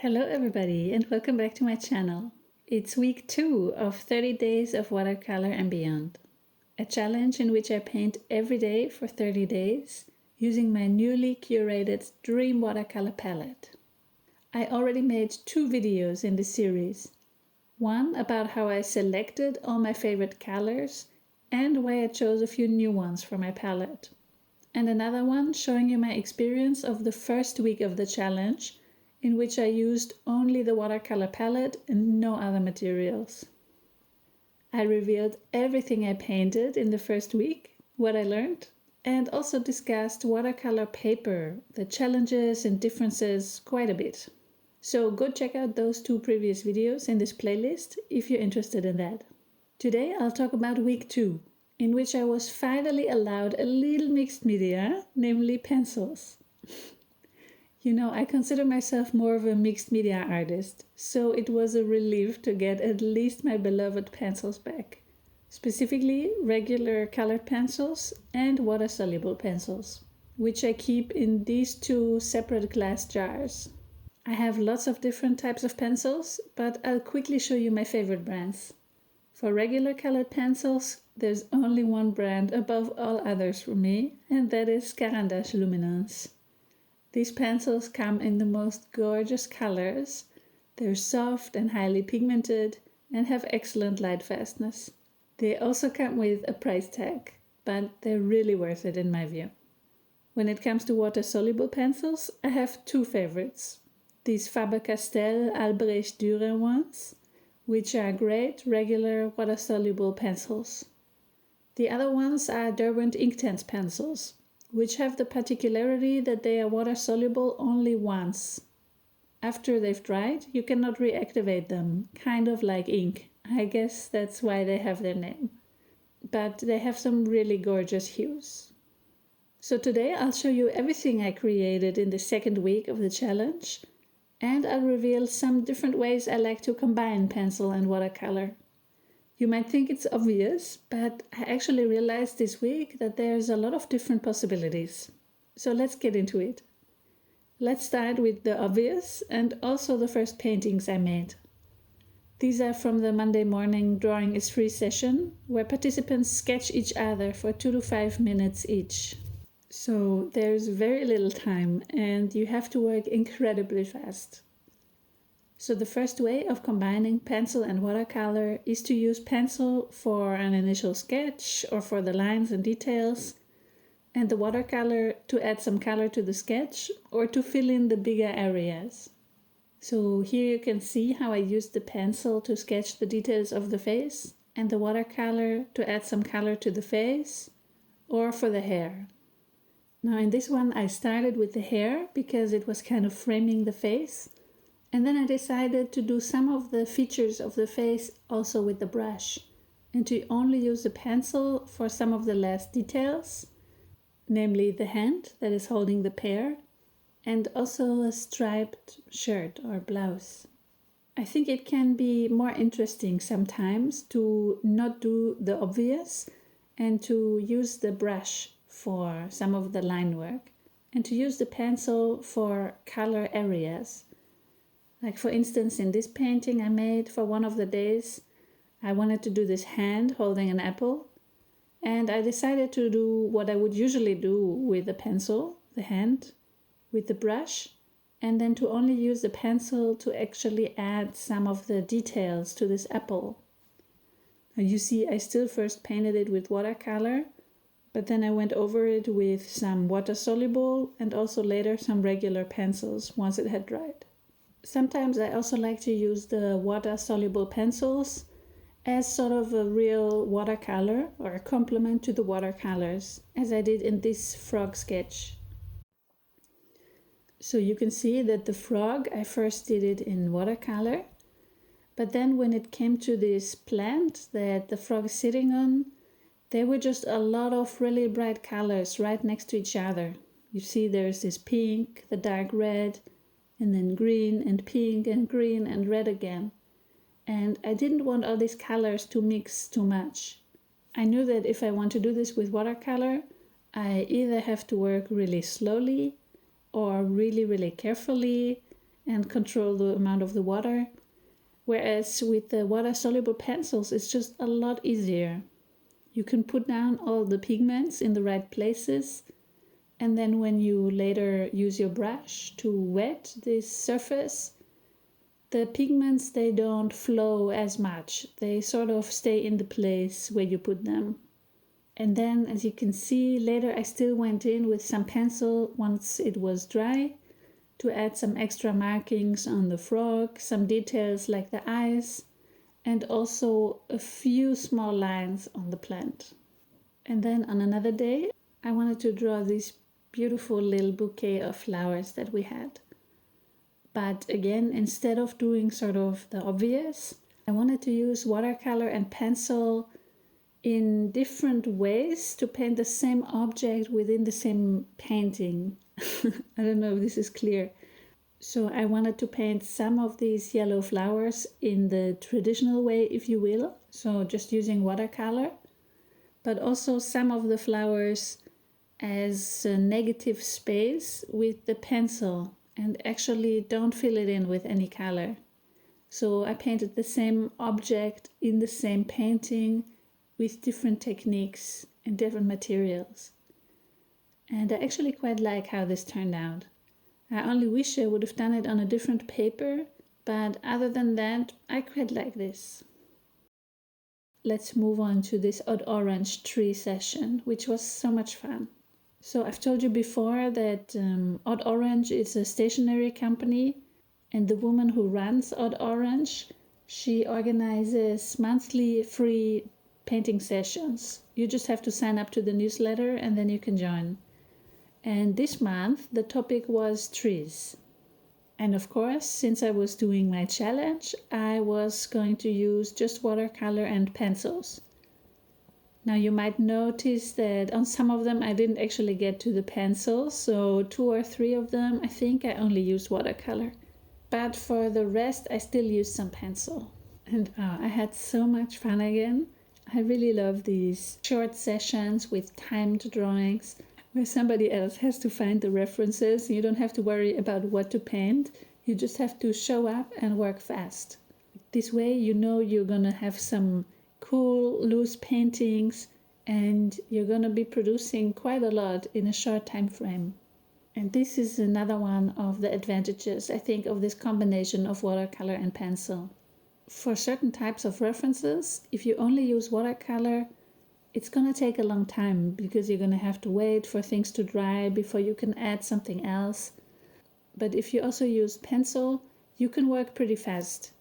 Hello everybody and welcome back to my channel. It's week 2 of 30 days of watercolor and beyond. A challenge in which I paint every day for 30 days using my newly curated Dream Watercolor palette. I already made 2 videos in this series. One about how I selected all my favorite colors and why I chose a few new ones for my palette. And another one showing you my experience of the first week of the challenge, in which I used only the watercolor palette and no other materials. I revealed everything I painted in the first week, what I learned, and also discussed watercolor paper, the challenges and differences quite a bit. So go check out those 2 previous videos in this playlist if you're interested in that. Today I'll talk about week 2, in which I was finally allowed a little mixed media, namely pencils. You know, I consider myself more of a mixed media artist, so it was a relief to get at least my beloved pencils back. Specifically, regular colored pencils and water-soluble pencils, which I keep in these 2 separate glass jars. I have lots of different types of pencils, but I'll quickly show you my favorite brands. For regular colored pencils, there's only one brand above all others for me, and that is Caran d'Ache Luminance. These pencils come in the most gorgeous colors. They're soft and highly pigmented and have excellent light fastness. They also come with a price tag, but they're really worth it in my view. When it comes to water-soluble pencils, I have 2 favorites. These Faber-Castell Albrecht Dürer ones, which are great regular water-soluble pencils. The other ones are Derwent Inktense pencils, which have the particularity that they are water-soluble only once. After they've dried, you cannot reactivate them, kind of like ink. I guess that's why they have their name. But they have some really gorgeous hues. So today I'll show you everything I created in the second week of the challenge, and I'll reveal some different ways I like to combine pencil and watercolor. You might think it's obvious, but I actually realized this week that there's a lot of different possibilities. So let's get into it. Let's start with the obvious and also the first paintings I made. These are from the Monday morning Drawing is Free session, where participants sketch each other for 2 to 5 minutes each. So there's very little time and you have to work incredibly fast. So the first way of combining pencil and watercolor is to use pencil for an initial sketch or for the lines and details, and the watercolor to add some color to the sketch or to fill in the bigger areas. So here you can see how I used the pencil to sketch the details of the face and the watercolor to add some color to the face or for the hair. Now in this one I started with the hair because it was kind of framing the face. And then I decided to do some of the features of the face also with the brush, and to only use the pencil for some of the last details, namely the hand that is holding the pear, and also a striped shirt or blouse. I think it can be more interesting sometimes to not do the obvious and to use the brush for some of the line work, and to use the pencil for color areas. Like for instance, in this painting I made for one of the days, I wanted to do this hand holding an apple, and I decided to do what I would usually do with the pencil, the hand, with the brush, and then to only use the pencil to actually add some of the details to this apple. Now you see I still first painted it with watercolor, but then I went over it with some water-soluble and also later some regular pencils once it had dried. Sometimes I also like to use the water-soluble pencils as sort of a real watercolor or a complement to the watercolors, as I did in this frog sketch. So you can see that the frog, I first did it in watercolor, but then when it came to this plant that the frog is sitting on, there were just a lot of really bright colors right next to each other. You see there's this pink, the dark red, and then green and pink and green and red again. And I didn't want all these colors to mix too much. I knew that if I want to do this with watercolor, I either have to work really slowly or really, really carefully and control the amount of the water. Whereas with the water-soluble pencils, it's just a lot easier. You can put down all the pigments in the right places, and then when you later use your brush to wet this surface, the pigments, they don't flow as much. They sort of stay in the place where you put them. And then, as you can see, later I still went in with some pencil once it was dry to add some extra markings on the frog, some details like the eyes, and also a few small lines on the plant. And then on another day, I wanted to draw this beautiful little bouquet of flowers that we had. But again, instead of doing sort of the obvious, I wanted to use watercolor and pencil in different ways to paint the same object within the same painting. I don't know if this is clear. So I wanted to paint some of these yellow flowers in the traditional way, if you will, so just using watercolor, but also some of the flowers as a negative space with the pencil, and actually don't fill it in with any color. So I painted the same object in the same painting with different techniques and different materials. And I actually quite like how this turned out. I only wish I would have done it on a different paper, but other than that, I quite like this. Let's move on to this Odd Orange tree session, which was so much fun. So I've told you before that Odd Orange is a stationery company, and the woman who runs Odd Orange, she organizes monthly free painting sessions. You just have to sign up to the newsletter and then you can join. And this month the topic was trees. And of course, since I was doing my challenge, I was going to use just watercolor and pencils. Now you might notice that on some of them I didn't actually get to the pencils, so 2 or 3 of them I think I only used watercolor. But for the rest I still used some pencil. And I had so much fun again. I really love these short sessions with timed drawings where somebody else has to find the references. You don't have to worry about what to paint. You just have to show up and work fast. This way you know you're gonna have some cool loose paintings and you're gonna be producing quite a lot in a short time frame. And this is another one of the advantages, I think, of this combination of watercolor and pencil. For certain types of references, if you only use watercolor, it's gonna take a long time because you're gonna have to wait for things to dry before you can add something else. But if you also use pencil, you can work pretty fast.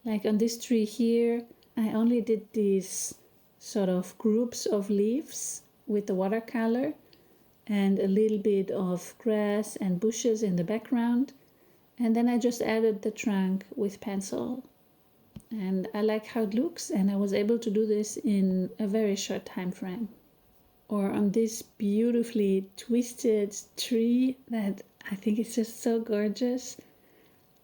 Like on this tree here, I only did these sort of groups of leaves with the watercolor and a little bit of grass and bushes in the background. And then I just added the trunk with pencil. And I like how it looks, and I was able to do this in a very short time frame. Or on this beautifully twisted tree that I think is just so gorgeous,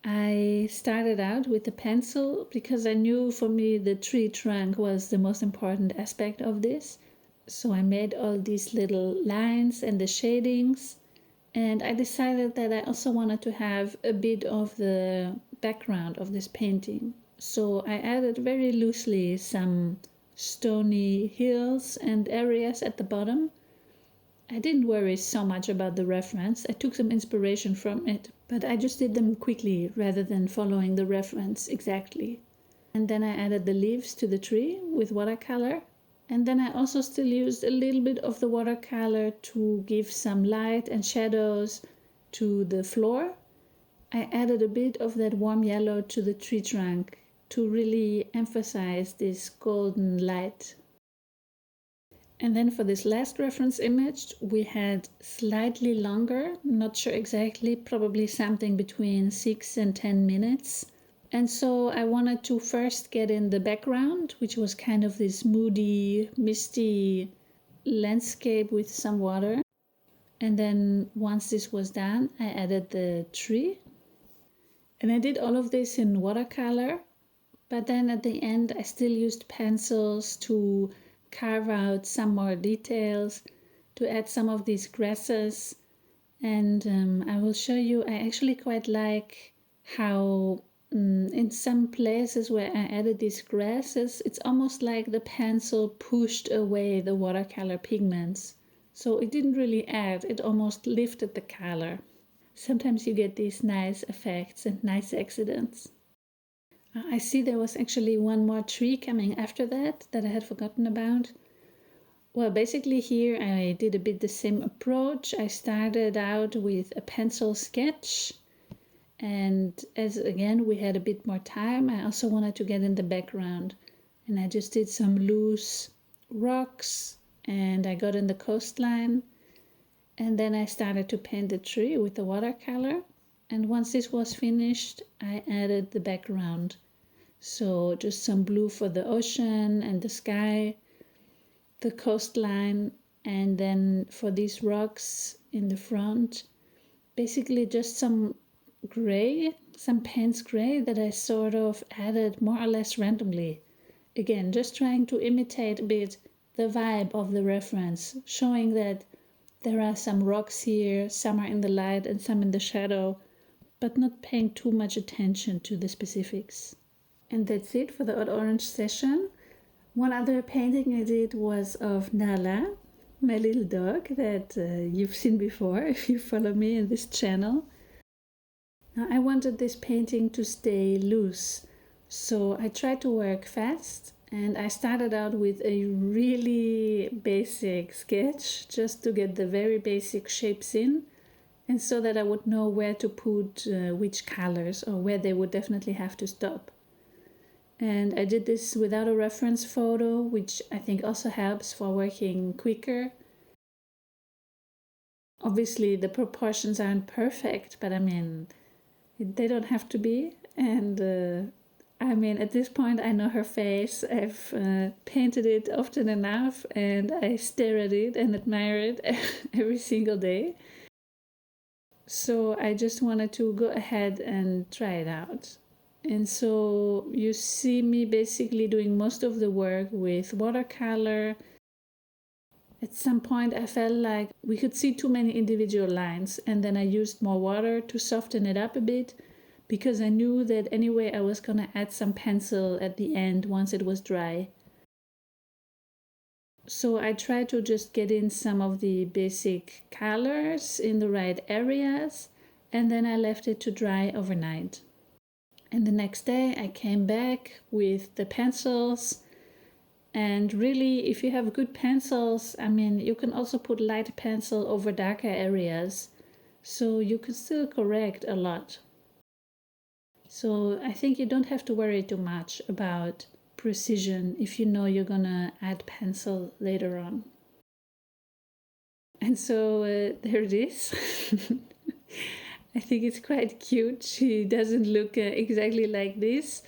I started out with the pencil because I knew for me the tree trunk was the most important aspect of this. So I made all these little lines and the shadings, and I decided that I also wanted to have a bit of the background of this painting. So I added very loosely some stony hills and areas at the bottom. I didn't worry so much about the reference. I took some inspiration from it, but I just did them quickly rather than following the reference exactly. And then I added the leaves to the tree with watercolor. And then I also still used a little bit of the watercolor to give some light and shadows to the floor. I added a bit of that warm yellow to the tree trunk to really emphasize this golden light. And then for this last reference image, we had slightly longer, not sure exactly, probably something between 6 and 10 minutes. And so I wanted to first get in the background, which was kind of this moody, misty landscape with some water. And then once this was done, I added the tree. And I did all of this in watercolor. But then at the end, I still used pencils to carve out some more details, to add some of these grasses. And I will show you, I actually quite like how in some places where I added these grasses, it's almost like the pencil pushed away the watercolor pigments. So it didn't really add, it almost lifted the color. Sometimes you get these nice effects and nice accidents. I see there was actually one more tree coming after that I had forgotten about. Well, basically here I did a bit the same approach. I started out with a pencil sketch, and as again we had a bit more time, I also wanted to get in the background, and I just did some loose rocks, and I got in the coastline, and then I started to paint the tree with the watercolor. And once this was finished, I added the background, so just some blue for the ocean and the sky, the coastline, and then for these rocks in the front, basically just some gray, some Payne's gray that I sort of added more or less randomly. Again, just trying to imitate a bit the vibe of the reference, showing that there are some rocks here, some are in the light and some in the shadow, but not paying too much attention to the specifics. And that's it for the Odd Orange session. One other painting I did was of Nala, my little dog that you've seen before if you follow me in this channel. Now, I wanted this painting to stay loose, so I tried to work fast, and I started out with a really basic sketch just to get the very basic shapes in, and so that I would know where to put which colors or where they would definitely have to stop. And I did this without a reference photo, which I think also helps for working quicker. Obviously the proportions aren't perfect, but I mean, they don't have to be. And I mean, at this point I know her face. I've painted it often enough, and I stare at it and admire it every single day. So I just wanted to go ahead and try it out. And so you see me basically doing most of the work with watercolor. At some point I felt like we could see too many individual lines, and then I used more water to soften it up a bit, because I knew that anyway I was gonna add some pencil at the end once it was dry. So I tried to just get in some of the basic colors in the right areas, and then I left it to dry overnight. And the next day I came back with the pencils, and really if you have good pencils, I mean, you can also put light pencil over darker areas, so you can still correct a lot. So I think you don't have to worry too much about precision if you know you're gonna add pencil later on. And so there it is. I think it's quite cute. She doesn't look exactly like this,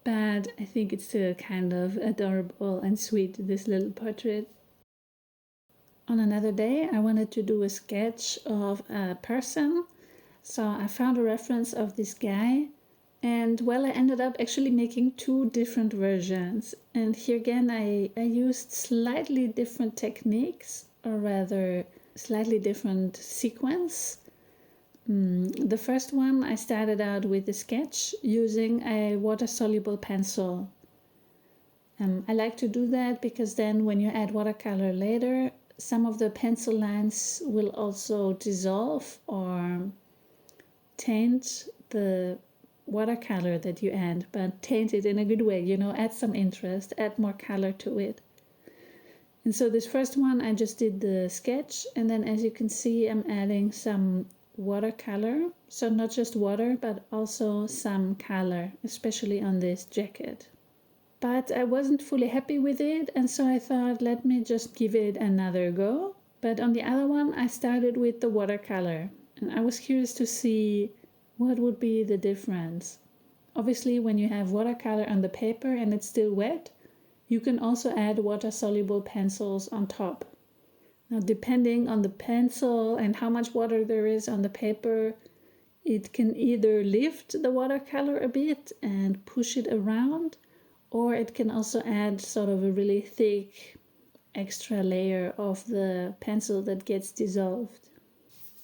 but I think it's still kind of adorable and sweet, this little portrait. On another day, I wanted to do a sketch of a person, so I found a reference of this guy, and well, I ended up actually making two different versions. And here again, I used slightly different techniques, or rather slightly different sequence. The first one, I started out with a sketch using a water-soluble pencil. I like to do that because then when you add watercolor later, some of the pencil lines will also dissolve or taint the watercolor that you add, but taint it in a good way, you know, add some interest, add more color to it. And so this first one, I just did the sketch, and then as you can see, I'm adding some watercolor, so not just water but also some color, especially on this jacket. But I wasn't fully happy with it, and so I thought, let me just give it another go. But on the other one I started with the watercolor, and I was curious to see what would be the difference. Obviously when you have watercolor on the paper and it's still wet, you can also add water-soluble pencils on top. Now, depending on the pencil and how much water there is on the paper, it can either lift the watercolor a bit and push it around, or it can also add sort of a really thick extra layer of the pencil that gets dissolved.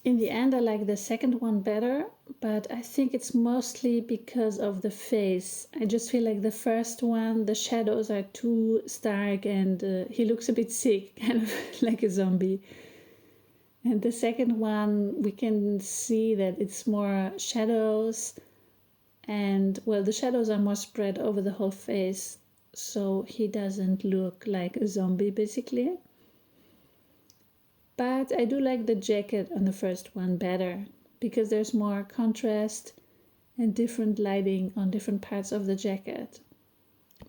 In the end, I like the second one better, but I think it's mostly because of the face. I just feel like the first one, the shadows are too stark and he looks a bit sick, kind of like a zombie. And the second one, we can see that it's more shadows and, well, the shadows are more spread over the whole face, so he doesn't look like a zombie, basically. But I do like the jacket on the first one better because there's more contrast and different lighting on different parts of the jacket.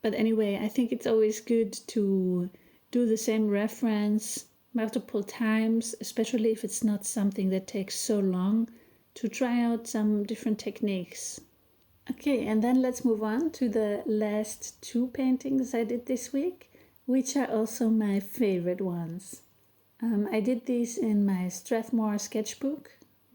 But anyway, I think it's always good to do the same reference multiple times, especially if it's not something that takes so long, to try out some different techniques. Okay, and then let's move on to the last two paintings I did this week, which are also my favorite ones. I did these in my Strathmore sketchbook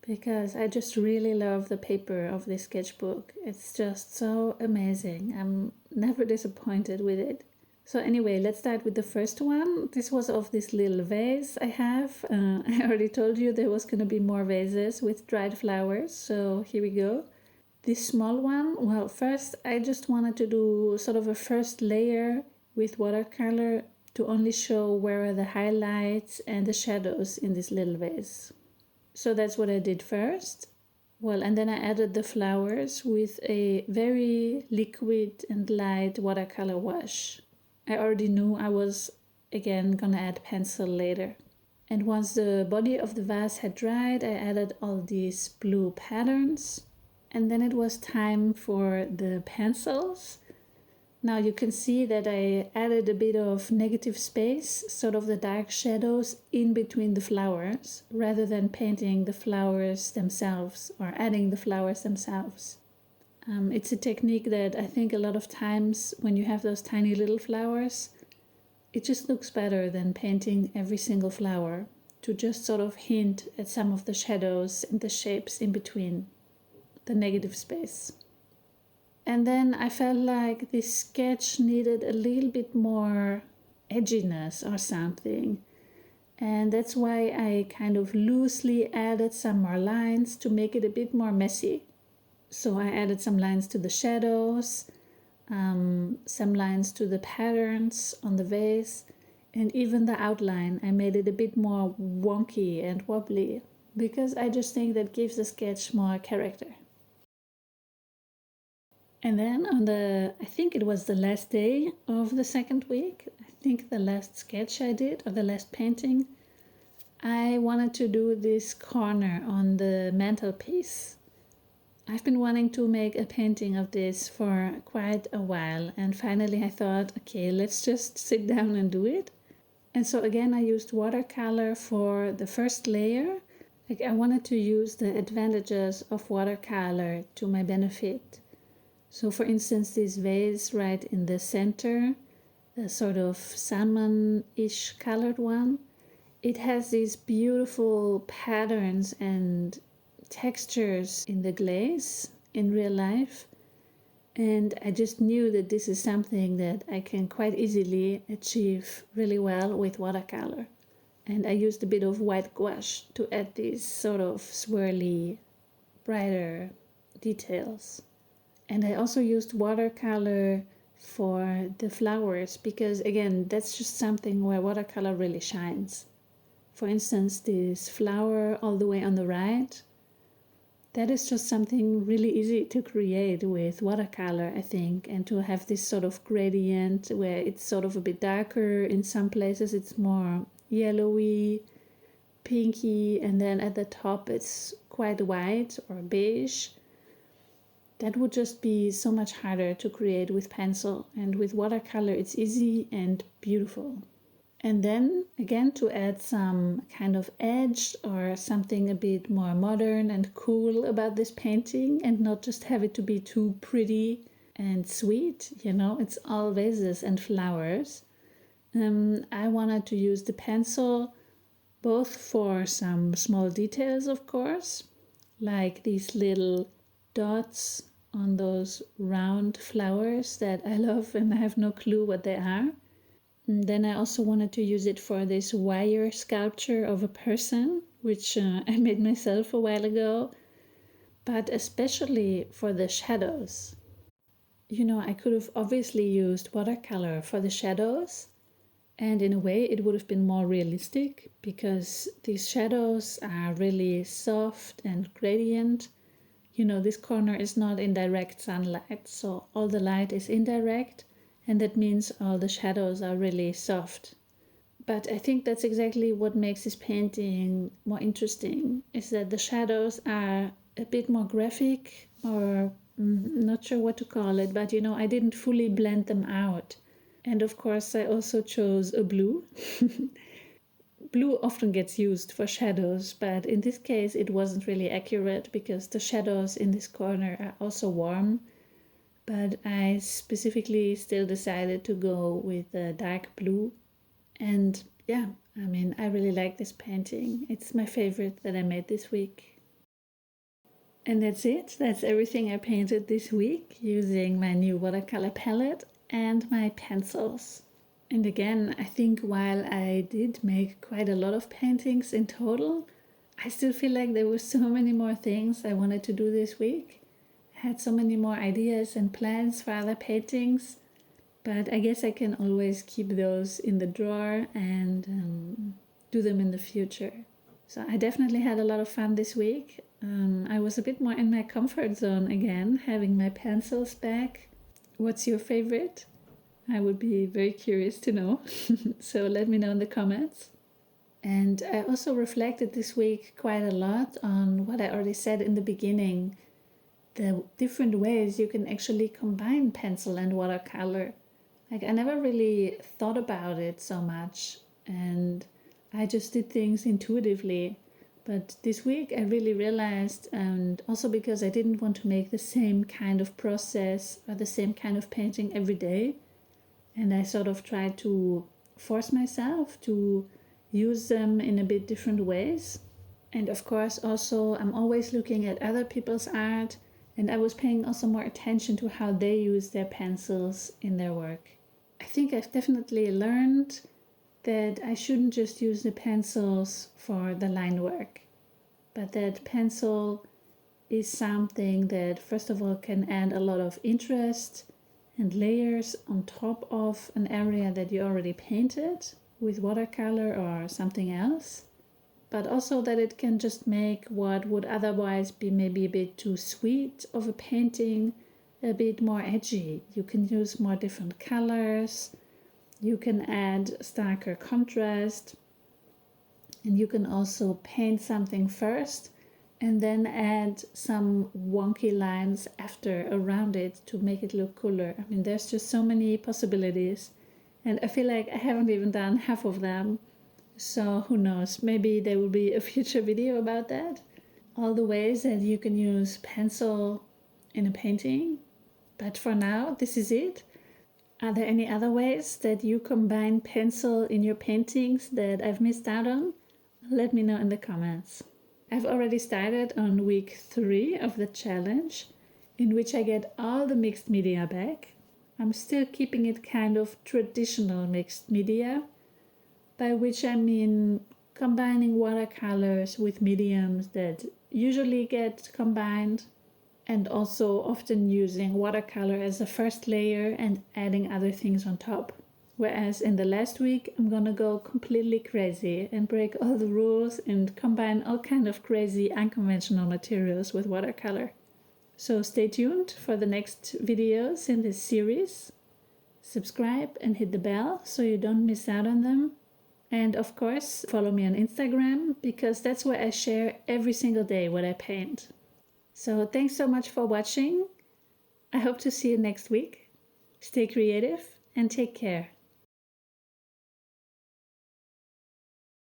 because I just really love the paper of this sketchbook. It's just so amazing. I'm never disappointed with it. So anyway, let's start with the first one. This was of this little vase I have. I already told you there was going to be more vases with dried flowers, so here we go. This small one, well, first I just wanted to do sort of a first layer with watercolor to only show where are the highlights and the shadows in this little vase. So that's what I did first. Well, and then I added the flowers with a very liquid and light watercolor wash. I already knew I was again gonna add pencil later. And once the body of the vase had dried, I added all these blue patterns. And then it was time for the pencils. Now you can see that I added a bit of negative space, sort of the dark shadows in between the flowers, rather than painting the flowers themselves or adding the flowers themselves. It's a technique that I think a lot of times when you have those tiny little flowers, it just looks better than painting every single flower, to just sort of hint at some of the shadows and the shapes in between the negative space. And then I felt like this sketch needed a little bit more edginess or something. And that's why I kind of loosely added some more lines to make it a bit more messy. So I added some lines to the shadows, some lines to the patterns on the vase, and even the outline. I made it a bit more wonky and wobbly because I just think that gives the sketch more character. And then I think it was the last day of the second week, I think the last sketch I did, or the last painting, I wanted to do this corner on the mantelpiece. I've been wanting to make a painting of this for quite a while, and finally I thought, okay, let's just sit down and do it. And so again, I used watercolor for the first layer. Like, I wanted to use the advantages of watercolor to my benefit. So for instance, this vase right in the center, the sort of salmon-ish colored one, it has these beautiful patterns and textures in the glaze in real life. And I just knew that this is something that I can quite easily achieve really well with watercolor. And I used a bit of white gouache to add these sort of swirly, brighter details. And I also used watercolor for the flowers because, again, that's just something where watercolor really shines. For instance, this flower all the way on the right, that is just something really easy to create with watercolor, I think, and to have this sort of gradient where it's sort of a bit darker. In some places it's more yellowy, pinky, and then at the top it's quite white or beige. That would just be so much harder to create with pencil, and with watercolor it's easy and beautiful. And then again, to add some kind of edge or something a bit more modern and cool about this painting, and not just have it to be too pretty and sweet, it's all vases and flowers. I wanted to use the pencil both for some small details, of course, like these little dots on those round flowers that I love and I have no clue what they are. And then I also wanted to use it for this wire sculpture of a person, which I made myself a while ago, but especially for the shadows. You know, I could have obviously used watercolor for the shadows, and in a way it would have been more realistic because these shadows are really soft and gradient. You know, this corner is not in direct sunlight, so all the light is indirect, and that means all the shadows are really soft. But I think that's exactly what makes this painting more interesting, is that the shadows are a bit more graphic, or not sure what to call it, but you know, I didn't fully blend them out. And of course, I also chose a blue. Blue often gets used for shadows, but in this case it wasn't really accurate because the shadows in this corner are also warm. But I specifically still decided to go with the dark blue. And yeah, I mean, I really like this painting. It's my favorite that I made this week. And that's it. That's everything I painted this week using my new watercolor palette and my pencils. And again, I think while I did make quite a lot of paintings in total, I still feel like there were so many more things I wanted to do this week. I had so many more ideas and plans for other paintings, but I guess I can always keep those in the drawer and do them in the future. So I definitely had a lot of fun this week. I was a bit more in my comfort zone again, having my pencils back. What's your favorite? I would be very curious to know. So let me know in the comments. And I also reflected this week quite a lot on what I already said in the beginning, the different ways you can actually combine pencil and watercolor. Like, I never really thought about it so much, and I just did things intuitively. But this week I really realized, and also because I didn't want to make the same kind of process or the same kind of painting every day, and I sort of tried to force myself to use them in a bit different ways. And of course also I'm always looking at other people's art, and I was paying also more attention to how they use their pencils in their work. I think I've definitely learned that I shouldn't just use the pencils for the line work, but that pencil is something that first of all can add a lot of interest and layers on top of an area that you already painted with watercolor or something else, but also that it can just make what would otherwise be maybe a bit too sweet of a painting a bit more edgy. You can use more different colors, you can add starker contrast, and you can also paint something first and then add some wonky lines after around it to make it look cooler. I mean, there's just so many possibilities, and I feel like I haven't even done half of them. So who knows, maybe there will be a future video about that. All the ways that you can use pencil in a painting. But for now, this is it. Are there any other ways that you combine pencil in your paintings that I've missed out on? Let me know in the comments. I've already started on week 3 of the challenge, in which I get all the mixed media back. I'm still keeping it kind of traditional mixed media, by which I mean combining watercolors with mediums that usually get combined, and also often using watercolor as the first layer and adding other things on top. Whereas in the last week, I'm gonna go completely crazy and break all the rules and combine all kind of crazy unconventional materials with watercolor. So stay tuned for the next videos in this series. Subscribe and hit the bell so you don't miss out on them. And of course, follow me on Instagram, because that's where I share every single day what I paint. So thanks so much for watching. I hope to see you next week. Stay creative and take care.